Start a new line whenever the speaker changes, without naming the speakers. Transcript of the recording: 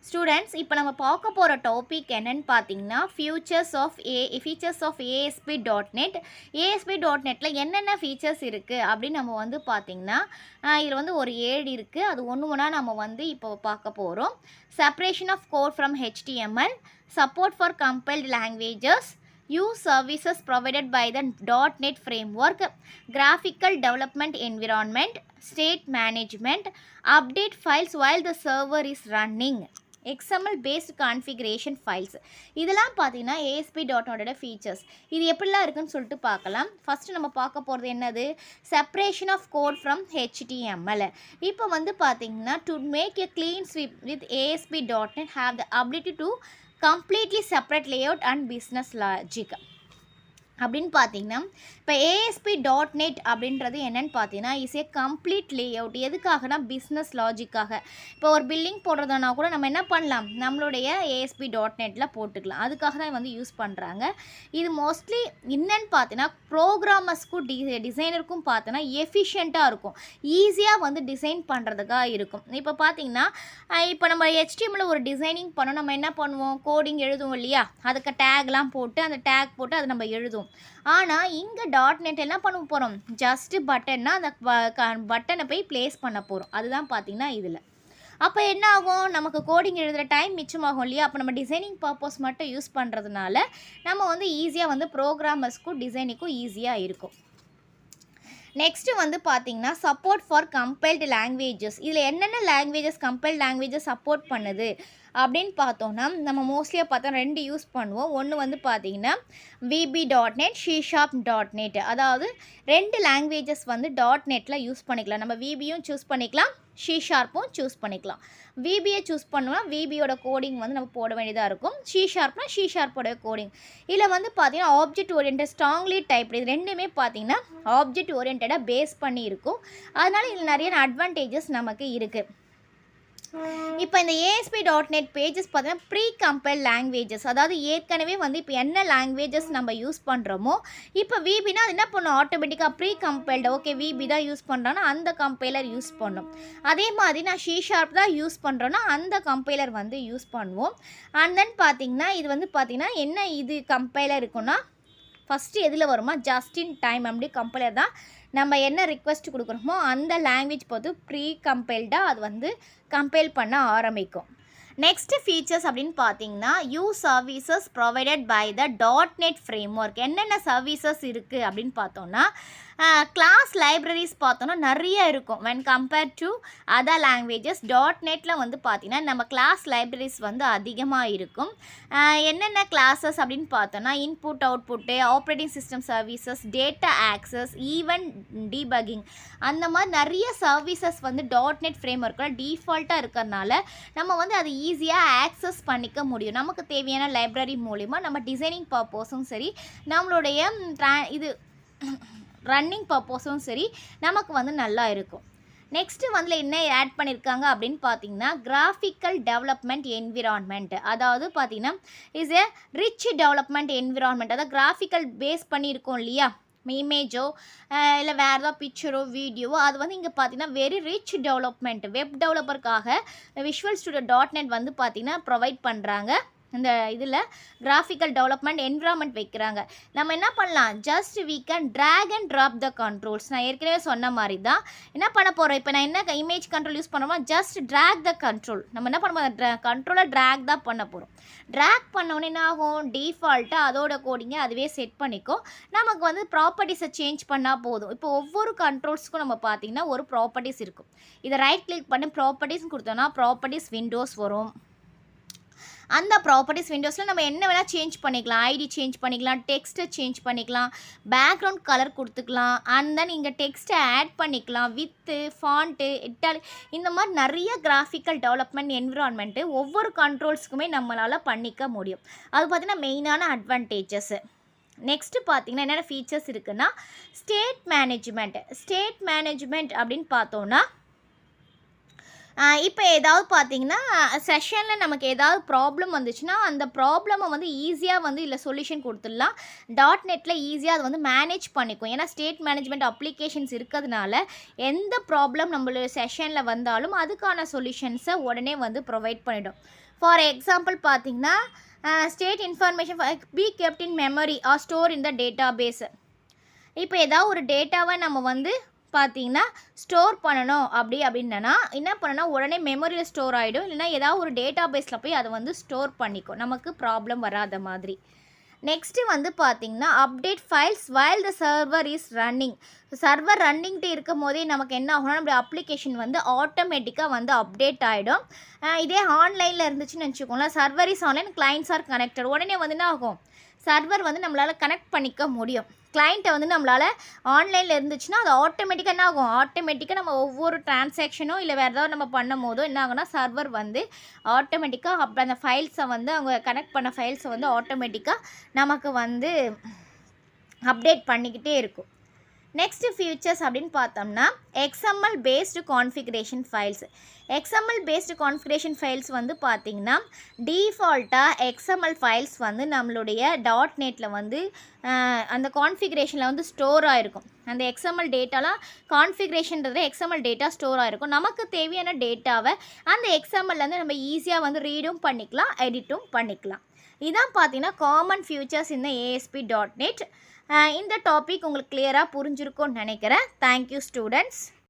Students இப்போ நம்ம பார்க்க போகிற டாபிக் என்னன்னு பார்த்தீங்கன்னா ஃபீச்சர்ஸ் ஆஃப் ASP.NET. ASP.NEட்டில் என்னென்ன ஃபீச்சர்ஸ் இருக்குது அப்படின்னு நம்ம வந்து பார்த்திங்கன்னா இதில் வந்து ஒரு 7 இருக்குது. அது ஒன்று ஒன்றா நம்ம வந்து இப்போ பார்க்க போகிறோம். Separation of code from HTML, support for compiled languages, use services provided by the .NET framework, graphical development environment, state management, update files while the server is running, XML based configuration files. இதெல்லாம் பார்த்தீங்கன்னா ASP.NET features. இது எப்படிலாம் இருக்குன்னு சொல்லிட்டு பார்க்கலாம். First நம்ம பார்க்க போகிறது என்னது, separation of code from HTML. இப்போ வந்து பார்த்தீங்கன்னா to make a clean sweep with ASP.NET have the ability to completely separate layout and business logic. அப்படின்னு பார்த்தீங்கன்னா இப்போ ASP.NET அப்படின்றது என்னென்னு பார்த்தீங்கன்னா இஸ் ஏ கம்ப்ளீட் லேஅவுட். எதுக்காகனா பிஸ்னஸ் லாஜிக்காக. இப்போ ஒரு பில்டிங் போடுறதுனா கூட நம்ம என்ன பண்ணலாம், நம்மளுடைய ASP.NEட்டில் போட்டுக்கலாம். அதுக்காக தான் வந்து யூஸ் பண்ணுறாங்க. இது மோஸ்ட்லி என்னென்னு பார்த்தீங்கன்னா ப்ரோக்ராமர்ஸ்க்கும் டிசைனருக்கும் பார்த்தோன்னா எஃபிஷியண்ட்டாக இருக்கும், ஈஸியாக வந்து டிசைன் பண்ணுறதுக்காக இருக்கும். இப்போ பார்த்தீங்கன்னா இப்போ நம்ம HTML ஒரு டிசைனிங் பண்ணோம், நம்ம என்ன பண்ணுவோம், கோடிங் எழுதுவோம் இல்லையா, அதுக்கு டேக்லாம் போட்டு அந்த டேக் போட்டு அதை நம்ம எழுதுவோம். ஆனால் இங்கே .NET என்ன பண்ண போகிறோம், ஜஸ்ட்டு பட்டன்னா அந்த பட்டனை போய் ப்ளேஸ் பண்ண போகிறோம். அதுதான் பார்த்திங்கன்னா இதில். அப்போ என்ன ஆகும், நமக்கு கோடிங் எழுதுகிற டைம் மிச்சமாகும் இல்லையா. அப்போ நம்ம டிசைனிங் பர்பஸ் மட்டும் யூஸ் பண்ணுறதுனால நம்ம வந்து ஈஸியாக வந்து ப்ரோக்ராமர்ஸ்க்கும் டிசைனிங்கும் ஈஸியாக இருக்கும். நெக்ஸ்ட்டு வந்து பார்த்திங்கன்னா சப்போர்ட் ஃபார் கம்பைல்டு லாங்குவேஜஸ். இதில் என்னென்ன லாங்குவேஜஸ் கம்பைல்டு லாங்குவேஜஸ் சப்போர்ட் பண்ணுது அப்படின்னு பார்த்தோன்னா நம்ம மோஸ்ட்லியாக பார்த்தா 2 யூஸ் பண்ணுவோம். ஒன்று வந்து பார்த்திங்கன்னா VB.NET, C#.NET. அதாவது 2 லாங்குவேஜஸ் வந்து .NEட்டில் யூஸ் பண்ணிக்கலாம். நம்ம VBயும் சூஸ் பண்ணிக்கலாம், C#ம் சூஸ் பண்ணிக்கலாம். VBயை சூஸ் பண்ணோம்னா VBயோட கோடிங் வந்து நம்ம போட வேண்டியதாக இருக்கும். C#னா C#ஓட கோடிங். இதில் வந்து பார்த்திங்கன்னா ஆப்ஜெக்ட் ஓரியன்ட், ஸ்ட்ராங்லி டைப், இது ரெண்டுமே பார்த்திங்கன்னா ஆப்ஜெக்ட் ஓரியன்டாக பேஸ் பண்ணி இருக்கும். அதனால் இதில் நிறைய அட்வான்டேஜஸ் நமக்கு இருக்குது. இப்போ இந்த ASP.NET பேஜஸ் பார்த்தீங்கன்னா ப்ரீ கம்பைல் லாங்குவேஜஸ், அதாவது ஏற்கனவே வந்து இப்போ என்ன லாங்குவேஜஸ் நம்ம யூஸ் பண்ணுறோமோ, இப்போ VBனா அது என்ன பண்ணும், ஆட்டோமேட்டிக்காக ப்ரீ கம்பைல்டு, ஓகே VB தான் யூஸ் பண்ணுறோன்னா அந்த கம்பைலர் யூஸ் பண்ணும். அதே மாதிரி நான் C# தான் யூஸ் பண்ணுறோன்னா அந்த கம்பைலர் வந்து யூஸ் பண்ணுவோம். அண்ட் தென் பார்த்திங்கன்னா இது வந்து பார்த்திங்கன்னா என்ன இது கம்பைலர் இருக்குன்னா ஃபஸ்ட்டு எதில் வருமா, ஜஸ்ட் இன் டைம் அப்படி கம்பைலர் தான். நம்ம என்ன ரிக்வெஸ்ட் கொடுக்குறோமோ அந்த லாங்குவேஜ் பார்த்து ப்ரீ கம்பைல்டாக அது வந்து கம்பைல் பண்ண ஆரம்பிக்கும். நெக்ஸ்ட் ஃபீச்சர்ஸ் அப்படின்னு பார்த்தீங்கன்னா use services provided by the .NET framework. என்னென்ன சர்வீசஸ் இருக்குது அப்படின்னு பார்த்தோன்னா கிளாஸ் லைப்ரரிஸ் பார்த்தோன்னா நிறைய இருக்கும். When compare to other languages .NEட்டில் வந்து பார்த்திங்கன்னா நம்ம கிளாஸ் லைப்ரரிஸ் வந்து அதிகமாக இருக்கும். என்னென்ன கிளாஸஸ் அப்படின்னு பார்த்தோன்னா input output, operating system services, data access, event debugging, அந்த மாதிரி நிறைய சர்வீசஸ் வந்து .NET ஃப்ரேம்ஒர்க்கில் டிஃபால்ட்டாக இருக்கிறதுனால நம்ம வந்து அதை ஈஸியாக ஆக்சஸ் பண்ணிக்க முடியும். நமக்கு தேவையான லைப்ரரி மூலிமா நம்ம டிசைனிங் பர்பஸும் சரி, நம்மளுடைய இது ரன்னிங் பர்பஸும் சரி நமக்கு வந்து நல்லா இருக்கும். நெக்ஸ்ட்டு வந்து என்ன ஆட் பண்ணியிருக்காங்க அப்படின்னு பார்த்தீங்கன்னா கிராஃபிக்கல் டெவலப்மெண்ட் என்விரான்மெண்ட். அதாவது பார்த்திங்கன்னா is a rich development environment. அதாவது கிராஃபிக்கல் பேஸ் பண்ணியிருக்கோம் இல்லையா, இமேஜோ இல்லை வேறு ஏதாவது பிக்சரோ வீடியோவோ, அது வந்து இங்கே பார்த்தீங்கன்னா வெரி ரிச் டெவலப்மெண்ட். வெப் டெவலப்பருக்காக விஷுவல் ஸ்டுடியோ .NET வந்து பார்த்திங்கன்னா ப்ரொவைட் பண்ணுறாங்க. இந்த இதில் கிராஃபிக்கல் டெவலப்மெண்ட் என்விரான்மெண்ட் வைக்கிறாங்க. நம்ம என்ன பண்ணலாம், just we can drag and drop the controls. நான் ஏற்கனவே சொன்ன மாதிரி தான் என்ன பண்ண போகிறோம், இப்போ நான் என்ன இமேஜ் கண்ட்ரோல் யூஸ் பண்ணுறோமா, ஜஸ்ட் drag the control. நம்ம என்ன பண்ண போகிறோம், கண்ட்ரோலை ட்ராக் தான் பண்ண போகிறோம். ட்ராக் பண்ணோன்னே என்ன ஆகும், டிஃபால்ட்டாக அதோட கோடிங்கை அதுவே செட் பண்ணிக்கும். நமக்கு வந்து ப்ராப்பர்ட்டிஸை சேஞ்ச் பண்ணால் போதும். இப்போ ஒவ்வொரு கண்ட்ரோல்ஸ்க்கும் நம்ம பார்த்திங்கன்னா ஒரு ப்ராப்பர்ட்டிஸ் இருக்கும். இதை ரைட் கிளிக் பண்ணி ப்ராப்பர்ட்டிஸ் கொடுத்தோன்னா ப்ராப்பர்ட்டிஸ் விண்டோஸ் வரும். அந்த ப்ராப்பர்ட்டிஸ் விண்டோஸில் நம்ம என்ன வேணால் சேஞ்ச் பண்ணிக்கலாம். ஐடி சேஞ்ச் பண்ணிக்கலாம், டெக்ஸ்ட்டை சேஞ்ச் பண்ணிக்கலாம், பேக்ரவுண்ட் கலர் கொடுத்துக்கலாம், அண்ட் தென் இங்கே டெக்ஸ்ட்டை ஆட் பண்ணிக்கலாம், வித்து, ஃபாண்ட்டு, இந்த மாதிரி நிறைய கிராஃபிக்கல் டெவலப்மெண்ட் என்விரான்மெண்ட்டு ஒவ்வொரு கண்ட்ரோல்ஸுக்குமே நம்மளால் பண்ணிக்க முடியும். அது பார்த்திங்கன்னா மெயினான அட்வான்டேஜஸ். நெக்ஸ்ட்டு பார்த்திங்கன்னா என்னென்ன ஃபீச்சர்ஸ் இருக்குன்னா ஸ்டேட் மேனேஜ்மெண்ட் அப்படின்னு பார்த்தோன்னா இப்போ ஏதாவது பார்த்தீங்கன்னா செஷனில் நமக்கு ஏதாவது ப்ராப்ளம் வந்துச்சுன்னா அந்த ப்ராப்ளமை வந்து ஈஸியாக வந்து இல்லை சொல்யூஷன் கொடுத்துடலாம். .NEட்டில் ஈஸியாக அது வந்து மேனேஜ் பண்ணிக்கும். ஏன்னா ஸ்டேட் மேனேஜ்மெண்ட் அப்ளிகேஷன்ஸ் இருக்கிறதுனால எந்த ப்ராப்ளம் நம்மளோட செஷனில் வந்தாலும் அதுக்கான சொல்யூஷன்ஸை உடனே வந்து ப்ரொவைட் பண்ணிடும். ஃபார் எக்ஸாம்பிள் பார்த்தீங்கன்னா state information be kept in memory or store in the database. இப்போ ஏதாவது ஒரு டேட்டாவை நம்ம வந்து பார்த்தீங்கன்னா ஸ்டோர் பண்ணணும் அப்படின்னா என்ன பண்ணனா உடனே மெமரியில் ஸ்டோர் ஆகிடும், இல்லைனா ஏதாவது ஒரு டேட்டா பேஸில் போய் அதை வந்து ஸ்டோர் பண்ணிக்கும், நமக்கு ப்ராப்ளம் வராத மாதிரி. நெக்ஸ்ட்டு வந்து பார்த்தீங்கன்னா update files while the server is running. Server ரன்னிங்கிட்டு இருக்கும் போதே நமக்கு என்ன ஆகும்னா நம்மளுடைய அப்ளிகேஷன் வந்து ஆட்டோமேட்டிக்காக வந்து அப்டேட் ஆகிடும். இதே ஆன்லைனில் இருந்துச்சுன்னு வச்சுக்கோங்களேன், server is online clients R connected, உடனே வந்து என்ன ஆகும், சர்வர் வந்து நம்மளால் கனெக்ட் பண்ணிக்க முடியும். கிளைண்ட்டை வந்து நம்மளால் ஆன்லைனில் இருந்துச்சுன்னா அது ஆட்டோமேட்டிக்காக என்ன ஆகும், ஆட்டோமேட்டிக்காக நம்ம ஒவ்வொரு டிரான்சாக்ஷனோ இல்லை வேறு ஏதாவது நம்ம பண்ணும் போதோ என்ன ஆகுனா சர்வர் வந்து ஆட்டோமேட்டிக்காக அப்போ அந்த ஃபைல்ஸை வந்து அவங்க கனெக்ட் பண்ண ஃபைல்ஸை வந்து ஆட்டோமேட்டிக்காக நமக்கு வந்து அப்டேட் பண்ணிக்கிட்டே இருக்கும். நெக்ஸ்ட் ஃபியூச்சர்ஸ் அப்படின்னு பார்த்தோம்னா XML based configuration files. XML based configuration files வந்து பார்த்திங்கன்னா டீஃபால்ட்டாக XML ஃபைல்ஸ் வந்து நம்மளுடைய .NETல வந்து அந்த கான்ஃபிகரேஷனில் வந்து ஸ்டோர் ஆகிருக்கும். அந்த XML டேட்டாலாம் கான்ஃபிகரேஷன்றது XML டேட்டா ஸ்டோர் ஆகிருக்கும். நமக்கு தேவையான டேட்டாவை அந்த XMLலேருந்து நம்ம ஈஸியாக வந்து ரீடும் பண்ணிக்கலாம், எடிட்டும் பண்ணிக்கலாம். இதான் பார்த்தீங்கன்னா காமன் ஃபியூச்சர்ஸ் இந்த ASP.NET. இந்த டாபிக் உங்களுக்கு கிளியராக புரிஞ்சிருக்கும்னு நினைக்கிறேன். Thank you students.